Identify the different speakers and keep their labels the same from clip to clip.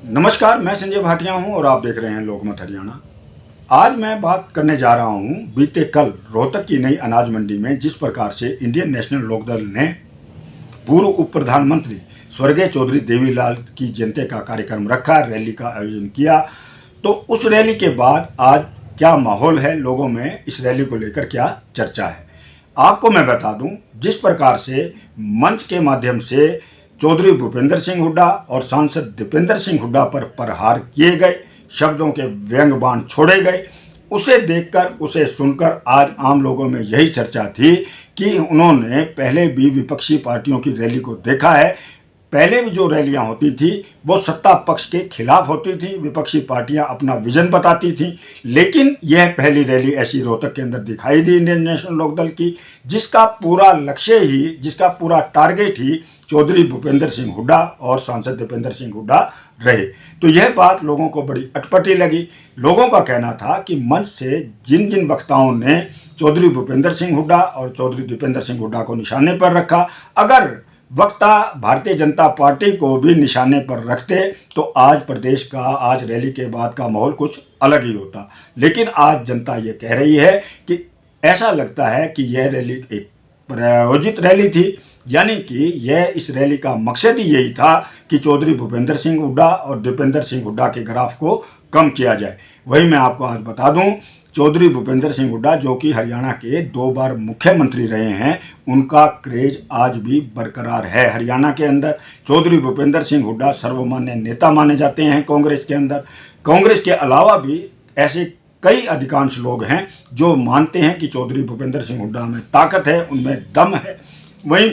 Speaker 1: नमस्कार, मैं संजय भाटिया हूं और आप देख रहे हैं लोकमत हरियाणा। आज मैं बात करने जा रहा हूं बीते कल रोहतक की नई अनाज मंडी में जिस प्रकार से इंडियन नेशनल लोकदल ने पूर्व उप प्रधानमंत्री स्वर्गीय चौधरी देवीलाल की जयंती का कार्यक्रम रखा, रैली का आयोजन किया। तो उस रैली के बाद आज क्या माहौल है लोगों में, इस रैली को लेकर क्या चर्चा है, आपको मैं बता दूं। जिस प्रकार से मंच के माध्यम से चौधरी भूपेंद्र सिंह हुड्डा और सांसद दीपेंद्र सिंह हुड्डा पर प्रहार किए गए, शब्दों के व्यंग बाण छोड़े गए, उसे देखकर, उसे सुनकर आज आम लोगों में यही चर्चा थी कि उन्होंने पहले भी विपक्षी पार्टियों की रैली को देखा है। पहले भी जो रैलियां होती थी वो सत्ता पक्ष के खिलाफ होती थी, विपक्षी पार्टियां अपना विजन बताती थी, लेकिन यह पहली रैली ऐसी रोहतक के अंदर दिखाई दी इंडियन नेशनल लोकदल की, जिसका पूरा लक्ष्य ही, जिसका पूरा टारगेट ही चौधरी भूपेंद्र सिंह हुड्डा और सांसद दीपेंद्र सिंह हुड्डा रहे। तो यह बात लोगों को बड़ी अटपटी लगी। लोगों का कहना था कि मंच से जिन जिन वक्ताओं ने चौधरी भूपेंद्र सिंह हुड्डा और चौधरी दीपेंद्र सिंह हुड्डा को निशाने पर रखा, अगर वक्ता भारतीय जनता पार्टी को भी निशाने पर रखते तो आज प्रदेश का, आज रैली के बाद का माहौल कुछ अलग ही होता। लेकिन आज जनता ये कह रही है कि ऐसा लगता है कि यह रैली एक प्रायोजित रैली थी, यानी कि यह, इस रैली का मकसद ही यही था कि चौधरी भूपेंद्र सिंह हुड्डा और दीपेंद्र सिंह हुड्डा के ग्राफ को कम किया जाए। वही मैं आपको आज बता दूं, चौधरी भूपेंद्र सिंह हुड्डा जो कि हरियाणा के 2 बार मुख्यमंत्री रहे हैं, उनका क्रेज आज भी बरकरार है हरियाणा के अंदर। चौधरी भूपेंद्र सिंह हुड्डा सर्वमान्य नेता माने जाते हैं कांग्रेस के अंदर। कांग्रेस के अलावा भी ऐसे कई अधिकांश लोग हैं जो मानते हैं कि चौधरी भूपेंद्र सिंह हुड्डा में ताकत है, उनमें दम है। वहीं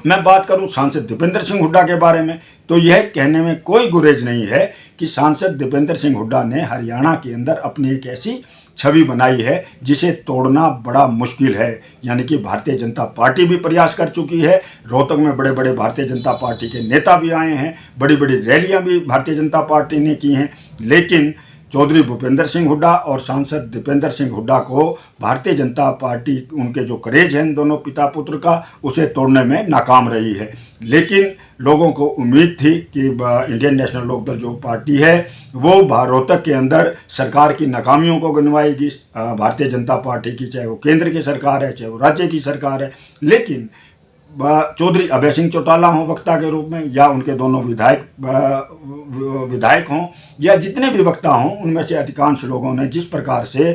Speaker 1: मैं बात करूं सांसद दीपेंद्र सिंह हुड्डा के बारे में, तो यह कहने में कोई गुरेज नहीं है कि सांसद दीपेंद्र सिंह हुड्डा ने हरियाणा के अंदर अपनी एक ऐसी छवि बनाई है जिसे तोड़ना बड़ा मुश्किल है। यानी कि भारतीय जनता पार्टी भी प्रयास कर चुकी है, रोहतक में बड़े बड़े भारतीय जनता पार्टी के नेता भी आए हैं, बड़ी बड़ी रैलियां भी भारतीय जनता पार्टी ने की हैं, लेकिन चौधरी भूपेंद्र सिंह हुड्डा और सांसद दीपेंद्र सिंह हुड्डा को भारतीय जनता पार्टी, उनके जो करेज है इन दोनों पिता पुत्र का, उसे तोड़ने में नाकाम रही है। लेकिन लोगों को उम्मीद थी कि इंडियन नेशनल लोकदल जो पार्टी है वो रोहतक के अंदर सरकार की नाकामियों को गिनवाएगी, भारतीय जनता पार्टी की, चाहे वो केंद्र की सरकार है चाहे वो राज्य की सरकार है। लेकिन चौधरी अभय सिंह चौटाला हों वक्ता के रूप में, या उनके दोनों विधायक हों, या जितने भी वक्ता हों, उनमें से अधिकांश लोगों ने जिस प्रकार से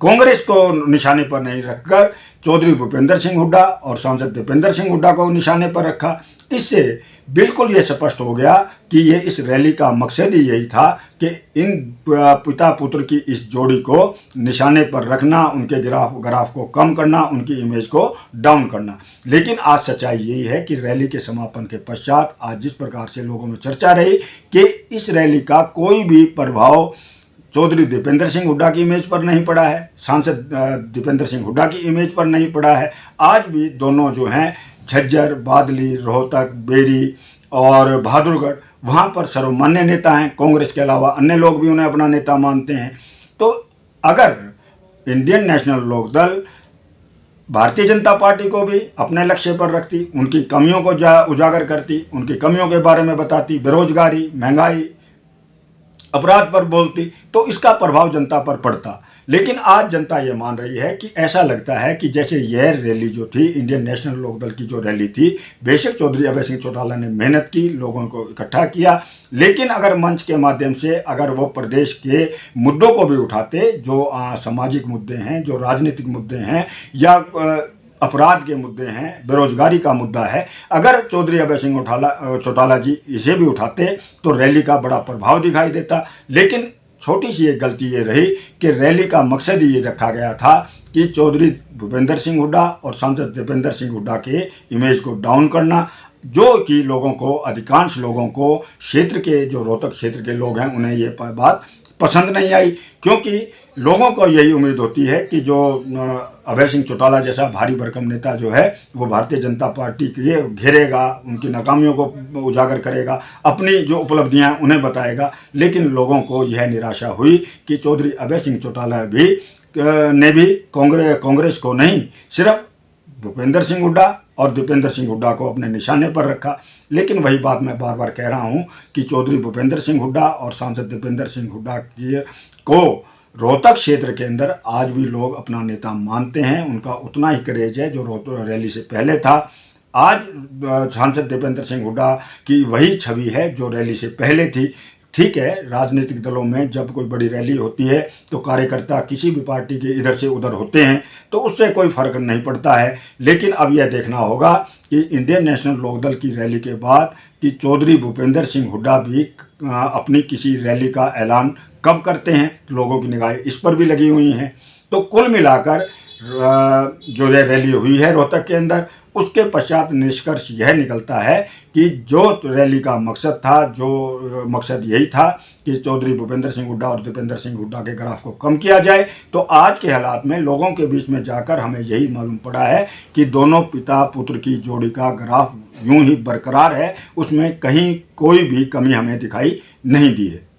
Speaker 1: कांग्रेस को निशाने पर नहीं रखकर चौधरी भूपेंद्र सिंह हुड्डा और सांसद दीपेंद्र सिंह हुड्डा को निशाने पर रखा, इससे बिल्कुल ये स्पष्ट हो गया कि ये, इस रैली का मकसद ही यही था कि इन पिता पुत्र की इस जोड़ी को निशाने पर रखना, उनके ग्राफ को कम करना, उनकी इमेज को डाउन करना। लेकिन आज सच्चाई यही है कि रैली के समापन के पश्चात आज जिस प्रकार से लोगों में चर्चा रही कि इस रैली का कोई भी प्रभाव चौधरी दीपेंद्र सिंह हुड्डा की इमेज पर नहीं पड़ा है, सांसद दीपेंद्र सिंह हुड्डा की इमेज पर नहीं पड़ा है। आज भी दोनों जो हैं, झज्जर, बादली, रोहतक, बेरी और बहादुरगढ़, वहाँ पर सर्वमान्य नेता हैं। कांग्रेस के अलावा अन्य लोग भी उन्हें अपना नेता मानते हैं। तो अगर Indian national Lokdal Bharatiya Janata party को भी अपने लक्ष्य पर रखती, उनकी कमियों को उजागर करती, उनकी कमियों के बारे में बताती, बेरोजगारी, महंगाई, अपराध पर बोलती, तो इसका प्रभाव जनता पर पड़ता। लेकिन आज जनता ये मान रही है कि ऐसा लगता है कि जैसे यह रैली जो थी, इंडियन नेशनल लोकदल की जो रैली थी, बेशक चौधरी अभय सिंह चौटाला ने मेहनत की, लोगों को इकट्ठा किया, लेकिन अगर मंच के माध्यम से अगर वो प्रदेश के मुद्दों को भी उठाते, जो सामाजिक मुद्दे हैं, जो राजनीतिक मुद्दे हैं, या अपराध के मुद्दे हैं, बेरोजगारी का मुद्दा है, अगर चौधरी अभय सिंह चौटाला जी इसे भी उठाते तो रैली का बड़ा प्रभाव दिखाई देता। लेकिन छोटी सी एक गलती ये रही कि रैली का मकसद ही ये रखा गया था कि चौधरी भूपेंद्र सिंह हुड्डा और सांसद दीपेंद्र सिंह हुड्डा के इमेज को डाउन करना, जो कि लोगों को, अधिकांश लोगों को, क्षेत्र के, जो रोहतक क्षेत्र के लोग हैं, उन्हें ये बात पसंद नहीं आई, क्योंकि लोगों को यही उम्मीद होती है कि जो अभय सिंह चौटाला जैसा भारी भरकम नेता जो है वो भारतीय जनता पार्टी के घेरेगा, उनकी नाकामियों को उजागर करेगा, अपनी जो उपलब्धियां उन्हें बताएगा। लेकिन लोगों को यह निराशा हुई कि चौधरी अभय सिंह चौटाला ने भी कांग्रेस को नहीं, सिर्फ भूपेंद्र सिंह हुड्डा और दीपेंद्र सिंह हुड्डा को अपने निशाने पर रखा। लेकिन वही बात मैं बार बार कह रहा हूं कि चौधरी भूपेंद्र सिंह हुड्डा और सांसद दीपेंद्र सिंह हुड्डा को रोहतक क्षेत्र के अंदर आज भी लोग अपना नेता मानते हैं। उनका उतना ही क्रेज है जो रोहतक रैली से पहले था। आज सांसद दीपेंद्र सिंह हुड्डा की वही छवि है जो रैली से पहले थी। ठीक है, राजनीतिक दलों में जब कोई बड़ी रैली होती है तो कार्यकर्ता किसी भी पार्टी के इधर से उधर होते हैं, तो उससे कोई फर्क नहीं पड़ता है। लेकिन अब यह देखना होगा कि इंडियन नेशनल लोकदल की रैली के बाद कि चौधरी भूपेंद्र सिंह हुड्डा भी अपनी किसी रैली का ऐलान कब करते हैं। लोगों की निगाहें इस पर भी लगी हुई हैं। तो कुल मिलाकर जो यह रैली हुई है रोहतक के अंदर, उसके पश्चात निष्कर्ष यह निकलता है कि जो रैली का मकसद था, जो मकसद यही था कि चौधरी भूपेंद्र सिंह हुड्डा और दीपेंद्र सिंह हुड्डा के ग्राफ को कम किया जाए। तो आज के हालात में लोगों के बीच में जाकर हमें यही मालूम पड़ा है कि दोनों पिता पुत्र की जोड़ी का ग्राफ यूं ही बरकरार है, उसमें कहीं कोई भी कमी हमें दिखाई नहीं दी है।